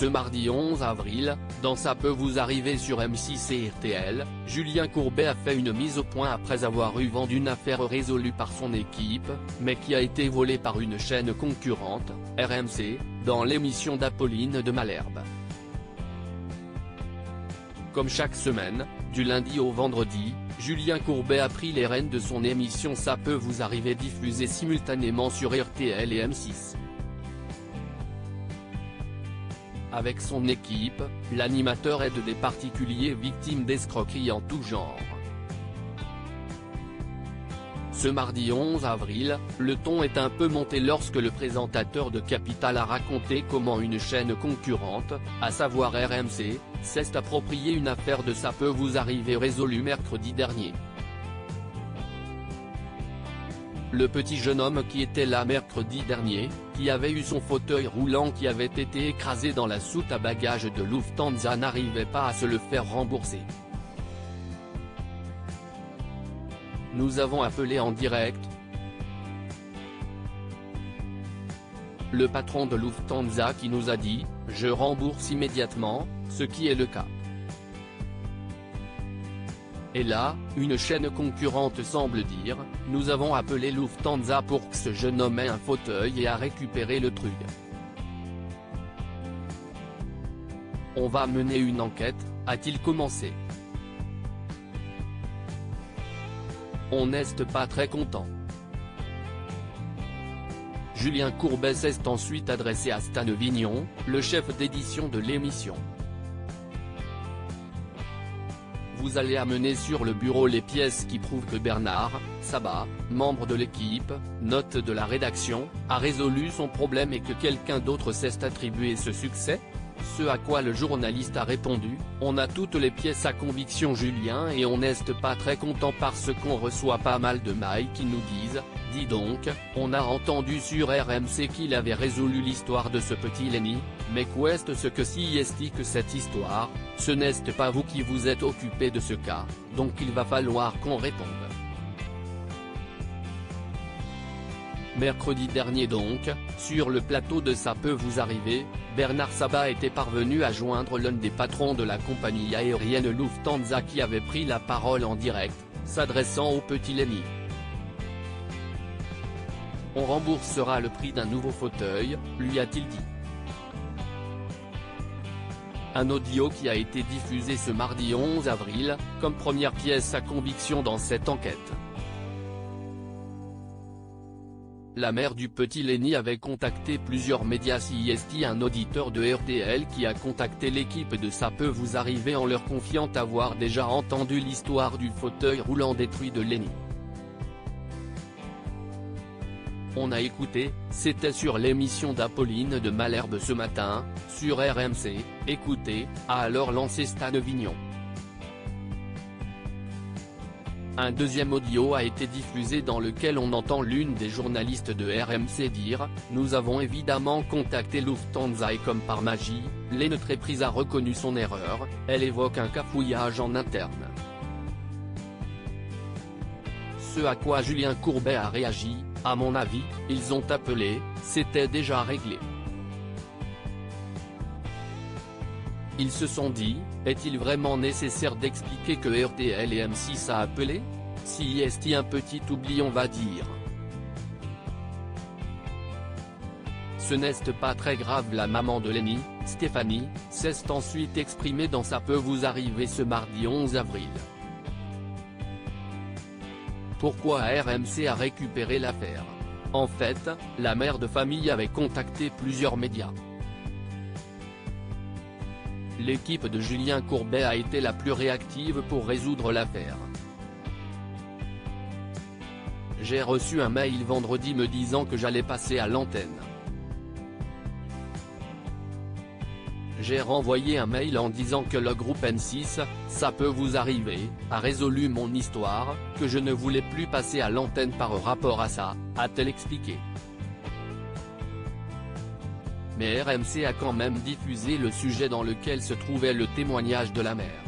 Ce mardi 11 avril, dans Ça peut vous arriver sur M6 et RTL, Julien Courbet a fait une mise au point après avoir eu vent d'une affaire résolue par son équipe, mais qui a été volée par une chaîne concurrente, RMC, dans l'émission d'Apolline de Malherbe. Comme chaque semaine, du lundi au vendredi, Julien Courbet a pris les rênes de son émission Ça peut vous arriver diffusée simultanément sur RTL et M6. Avec son équipe, l'animateur aide des particuliers victimes d'escroqueries en tout genre. Ce mardi 11 avril, le ton est un peu monté lorsque le présentateur de Capital a raconté comment une chaîne concurrente, à savoir RMC, s'est approprié une affaire de Ça peut vous arriver résolue mercredi dernier. Le petit jeune homme qui était là mercredi dernier, qui avait eu son fauteuil roulant qui avait été écrasé dans la soute à bagages de Lufthansa n'arrivait pas à se le faire rembourser. Nous avons appelé en direct le patron de Lufthansa qui nous a dit « Je rembourse immédiatement », ce qui est le cas. Et là, une chaîne concurrente semble dire « Nous avons appelé Lufthansa pour que ce jeune homme ait un fauteuil et a récupéré le truc. On va mener une enquête », a-t-il commencé. On n'est pas très content. Julien Courbet s'est ensuite adressé à Stan Vignon, le chef d'édition de l'émission. Vous allez amener sur le bureau les pièces qui prouvent que Bernard Sabat, membre de l'équipe, note de la rédaction, a résolu son problème et que quelqu'un d'autre s'est attribué ce succès ? Ce à quoi le journaliste a répondu « On a toutes les pièces à conviction Julien et on n'est pas très content parce qu'on reçoit pas mal de mails qui nous disent « Dis donc, on a entendu sur RMC qu'il avait résolu l'histoire de ce petit Lenny, mais qu'est-ce ce que si est que cette histoire, ce n'est pas vous qui vous êtes occupé de ce cas, donc il va falloir qu'on réponde. » Mercredi dernier donc, sur le plateau de Ça peut vous arriver, Bernard Sabat était parvenu à joindre l'un des patrons de la compagnie aérienne Lufthansa qui avait pris la parole en direct, s'adressant au petit Lenny. On remboursera le prix d'un nouveau fauteuil, lui a-t-il dit. Un audio qui a été diffusé ce mardi 11 avril, comme première pièce à conviction dans cette enquête. La mère du petit Lenny avait contacté plusieurs médias CIST, un auditeur de RTL qui a contacté l'équipe de Ça peut vous arriver en leur confiant avoir déjà entendu l'histoire du fauteuil roulant détruit de Lenny. On a écouté, c'était sur l'émission d'Apolline de Malherbe ce matin, sur RMC, écoutez, a alors lancé Stan Vignon. Un deuxième audio a été diffusé dans lequel on entend l'une des journalistes de RMC dire « Nous avons évidemment contacté Lufthansa et comme par magie, l'entreprise a reconnu son erreur », elle évoque un cafouillage en interne. Ce à quoi Julien Courbet a réagi « À mon avis, ils ont appelé, c'était déjà réglé. Ils se sont dit, est-il vraiment nécessaire d'expliquer que RTL et M6 a appelé ? Si est un petit oubli on va dire. Ce n'est pas très grave. La maman de Lenny, Stéphanie, s'est ensuite exprimée dans Ça peut vous arriver ce mardi 11 avril. Pourquoi RMC a récupéré l'affaire ? En fait, la mère de famille avait contacté plusieurs médias. L'équipe de Julien Courbet a été la plus réactive pour résoudre l'affaire. J'ai reçu un mail vendredi me disant que j'allais passer à l'antenne. J'ai renvoyé un mail en disant que le groupe M6, Ça peut vous arriver, a résolu mon histoire, que je ne voulais plus passer à l'antenne par rapport à ça, a-t-elle expliqué. Mais RMC a quand même diffusé le sujet dans lequel se trouvait le témoignage de la mère.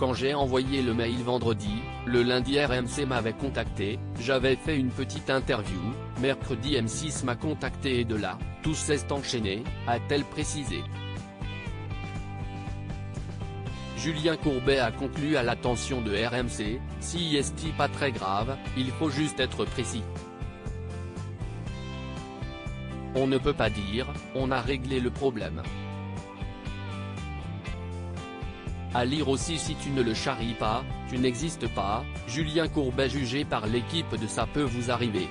Quand j'ai envoyé le mail vendredi, le lundi RMC m'avait contacté, j'avais fait une petite interview, mercredi M6 m'a contacté et de là, tout s'est enchaîné, a-t-elle précisé. Julien Courbet a conclu à l'attention de RMC, si est pas très grave, il faut juste être précis. On ne peut pas dire, on a réglé le problème. À lire aussi si tu ne le charries pas, tu n'existes pas, Julien Courbet jugé par l'équipe de Ça peut vous arriver.